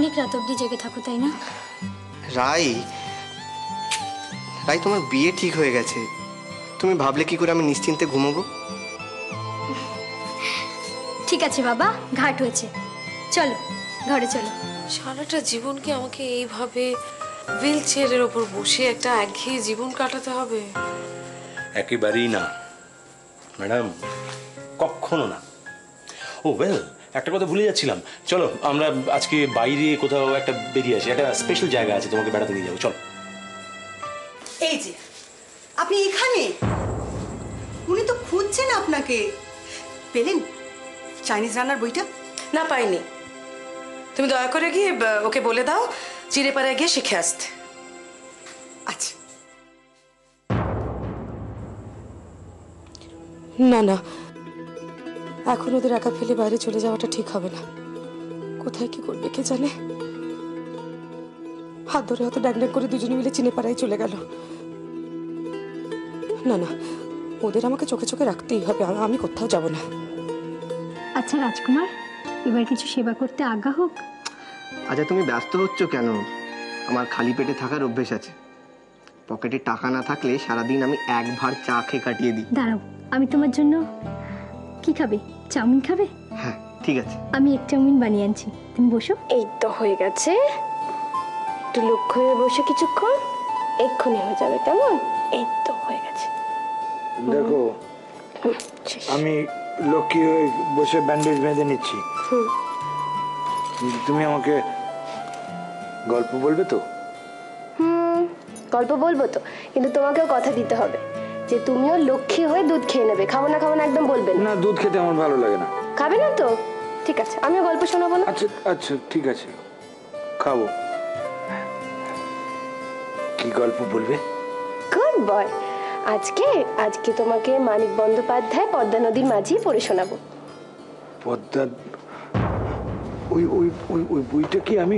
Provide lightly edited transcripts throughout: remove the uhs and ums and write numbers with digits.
অনেক রাত অবধি জেগে থাকো, তাই না? রাই, রাই তোমার বিয়ে ঠিক হয়ে গেছে। তুমি ভাবলে কি করে আমি নিশ্চিন্তে ঘুমোবো? ঠিক আছে বাবা, ঘাট হয়েছে, চলো ঘরে চলো। সারাটা জীবন কি আমাকে এইভাবে হুইল চেয়ারের ওপর বসে একটা একঘেয়ে জীবন কাটাতে হবে? একেবারেই না ম্যাডাম, কখনো না। ও ওয়েল, একটা কথা ভুলে যাচ্ছিলাম, চলো আমরা আজকে বাইরে কোথাও একটা বেরিয়ে আসি, একটা স্পেশাল জায়গা আছে, তোমাকে বেড়াতে নিয়ে যাবো, চলো। এই যে আপনি এখানে, উনি তো খুঁজছেন আপনাকে। পেলেন চাইনিজ রান্নার বইটা? না, পাইনি। তুমি দয়া করে গিয়ে ওকে বলে দাও চিড়েপাড়ায় গিয়ে শিখে আসতে। আচ্ছা। না না, এখন ওদের একা ফেলে বাইরে চলে যাওয়াটা ঠিক হবে না। কোথায় কি করবে কে জানে। হাত ধরে হয়তো ড্যাং ড্যাং করে দুজনে মিলে চিড়েপাড়ায় চলে গেল। না না, ওদের আমাকে চোখে চোখে রাখতেই হবে, আমি কোথাও যাব না। আচ্ছা রাজকুমার, এবার কিছু সেবা করতে আজ্ঞা হোক। আচ্ছা তুমি ব্যস্ত হচ্ছ কেন? আমার খালি পেটে থাকার অভ্যেস আছে। পকেটে টাকা না থাকলে সারাদিন আমি এক ভার চা খেয়ে কাটিয়ে দিই। দাঁড়াও, আমি তোমার জন্য কি খাবে? চাউমিন খাবে? হ্যাঁ ঠিক আছে। আমি এক চাউমিন বানিয়ে আনছি, তুমি বসো। এই তো হয়ে গেছে, একটু লক্ষ্য হয়ে বসে কিছুক্ষণ, এক্ষুনি হয়ে যাবে, কেমন? এই তো হয়ে গেছে। দেখো, আমি লক্ষ্মী হয়ে বসে ব্যান্ডেজ বেঁধে নিচ্ছি। তুমি আমাকে গল্প বলবে তো? গল্প বলবো তো, কিন্তু তোমাকেও কথা দিতে হবে যে তুমিও লক্ষ্মী হয়ে দুধ খেয়ে নেবে। খাবো না খাবো না একদম বলবে না। না, দুধ খেতে আমার ভালো লাগে না। খাবে না তো? ঠিক আছে, আমিও গল্প শোনাবো না। আচ্ছা আচ্ছা ঠিক আছে, খাবো। কি গল্প বলবে? Good boy. আজকে আজকে তোমাকে মানিক বন্দ্যোপাধ্যায় পদ্মা নদীর মাঝি পড়ে শোনাবো। পদ্মা? ওই ওই ওই ওই বইটা কি আমি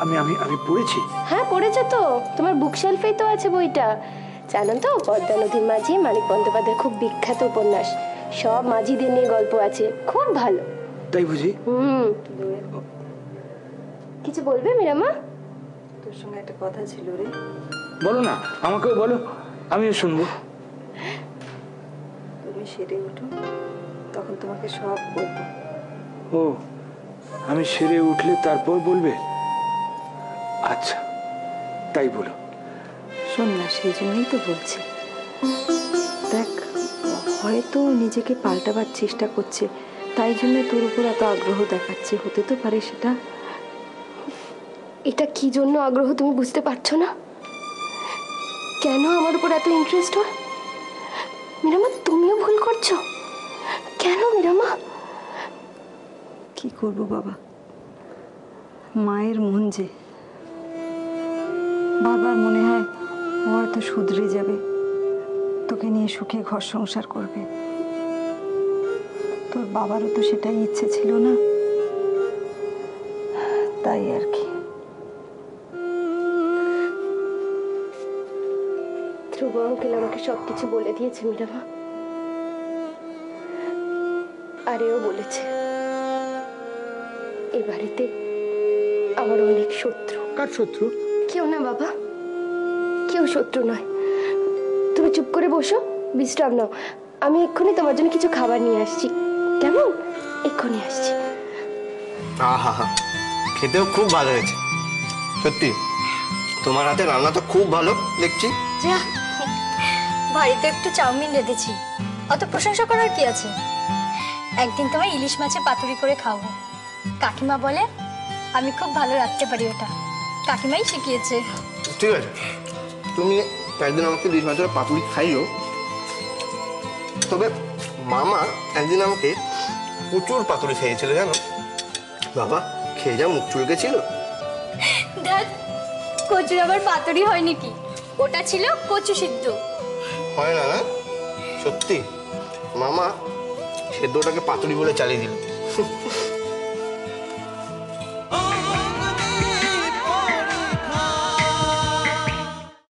আমি আমি আমি পড়েছি? হ্যাঁ পড়েছো তো, তোমার বুক শেলফেই তো আছে বইটা। জানো তো, পদ্মা নদীর মাঝি মানিক বন্দ্যোপাধ্যায় খুব বিখ্যাত উপন্যাস। সব মাঝিদের নিয়ে গল্প আছে, খুব ভালো। তাই বুঝি? কিছু বলবে মীরামা? তোর সঙ্গে একটা কথা ছিল রে। বলো না, আমাকেও বলো, আমিও শুনবো। তুমি সেরে উঠো, তখন তোমাকে সব বলবো। ও, আমি সেরে উঠলে তারপর বলবে? আচ্ছা তাই বলো। শোন না, সেই জন্যই তো বলছি। দেখ, হয়তো নিজেকে পাল্টাবার চেষ্টা করছে, তাই জন্য তোর উপর এত আগ্রহ দেখাচ্ছে। হতে তো পারে সেটা। এটা কি জন্য আগ্রহ তুমি বুঝতে পারছো না? কেন আমার উপর এত ইন্টারেস্ট ওর? মীরামা, তুমিও ভুল করছো। কেন মীরামা? কি করব বাবা, মায়ের মন যে, বারবার মনে হয় ও হয়তো শুধরে যাবে, তোকে নিয়ে সুখে ঘর সংসার করবে। তোর বাবারও তো সেটাই ইচ্ছে ছিল না, তাই আর কি। ধ্রুব আঙ্কেল আমাকে সবকিছু বলে দিয়েছে মীরামা, আর এও বলেছে এ বাড়িতে আমার অনেক শত্রু। কার শত্রু? কেউ না বাবা, কেউ শত্রু নয়। তুমি চুপ করে বসো, বিশ্রাম নাও। আমি এক্ষুনি তোমার জন্য কিছু খাবার নিয়ে আসছি, কেমন? এক্ষুনি আসছি। আহা হা, খেতেও খুব ভালো হয়েছে সত্যি। তোমার হাতে রান্না তো খুব ভালো দেখছি। যা, বাড়িতে একটু চাউমিন রেঁধেছি, অত প্রশংসা করার কি আছে? একদিন তোমায় ইলিশ মাছের পাতুরি করে খাওয়াবো। কাকিমা বলে আমি খুব ভালো রাখতে পারি ওটা, কাকিমাই শিখিয়েছে। ঠিক আছে, তুমি একদিন আমাকে ইলিশ মাছের পাতুরি খাইও। তবে মামা একদিন আমাকে প্রচুর পাতুরি খাইয়েছিল জানো। বাবা, খেয়ে যা মুখ চুলকেছিল। ধ্যাৎ, কচুর আবার পাতুরি হয় নাকি? ওটা ছিল কচু সিদ্ধ। হয় না? না সত্যি, মামা সেদ্ধটাকে পাতুরি বলে চালিয়ে দিল।